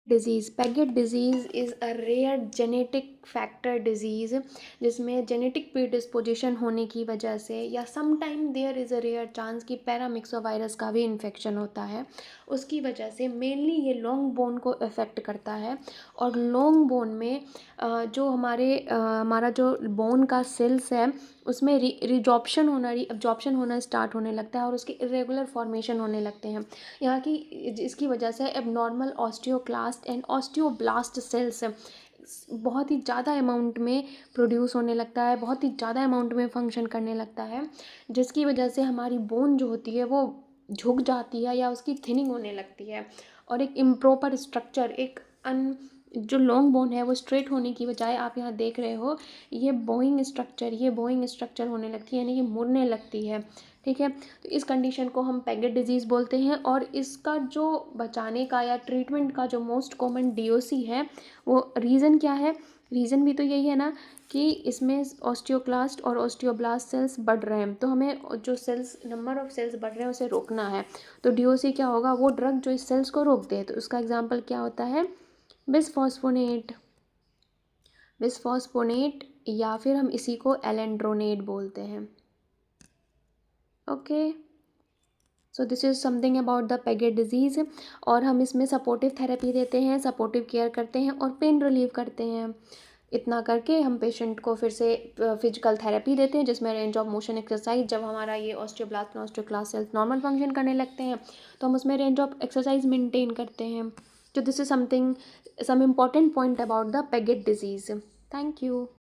Disease Paget disease is a rare genetic factor disease, जिसमें genetic predisposition होने की वजह से या some time there is a rare chance कि पैरामिक्सोवायरस का भी इन्फेक्शन होता है, उसकी वजह से मेनली ये लॉन्ग बोन को अफेक्ट करता है। और लॉन्ग बोन में जो हमारा जो बोन का सेल्स है उसमें एब्जॉर्प्शन होना स्टार्ट होने लगता है और उसके इरेगुलर फॉर्मेशन होने लगते हैं। यहाँ की इसकी वजह से abnormal osteoclast and osteoblast cells बहुत ही ज़्यादा अमाउंट में प्रोड्यूस होने लगता है, बहुत ही ज़्यादा अमाउंट में फंक्शन करने लगता है, जिसकी वजह से हमारी बोन जो होती है वो झुक जाती है या उसकी थिनिंग होने लगती है। और एक इम्प्रॉपर स्ट्रक्चर, एक अन जो लॉन्ग बोन है वो स्ट्रेट होने की बजाय आप यहाँ देख रहे हो ये बोइंग स्ट्रक्चर होने लगती है, यानी कि मुड़ने लगती है। ठीक है, तो इस कंडीशन को हम पैगेट डिजीज़ बोलते हैं। और इसका जो बचाने का या ट्रीटमेंट का जो मोस्ट कॉमन डीओसी है, वो रीज़न क्या है? रीज़न भी तो यही है ना कि इसमें ऑस्टियोक्लास्ट और ऑस्टियोब्लास्ट सेल्स बढ़ रहे हैं, तो हमें जो सेल्स नंबर ऑफ सेल्स बढ़ रहे हैं उसे रोकना है। तो डीओसी क्या होगा? वो ड्रग जो इस सेल्स को रोक दे। तो उसका एग्जाम्पल क्या होता है? बिसफॉस्फोनेट। बिसफॉस्फोनेट या फिर हम इसी को एलेंड्रोनेट बोलते हैं। Okay, so this is something about the Paget disease. और हम इसमें सपोर्टिव थेरेपी देते हैं, सपोर्टिव केयर करते हैं और पेन रिलीव करते हैं। इतना करके हम पेशेंट को फिर से फिजिकल थेरेपी देते हैं, जिसमें रेंज ऑफ मोशन एक्सरसाइज, जब हमारा ये ऑस्टियोब्लास्ट और ऑस्टियोक्लास्ट सेल्स नॉर्मल फंक्शन करने लगते हैं तो हम उसमें रेंज ऑफ एक्सरसाइज मेंटेन करते हैं। तो this is something, some important point about the Paget disease. Thank you.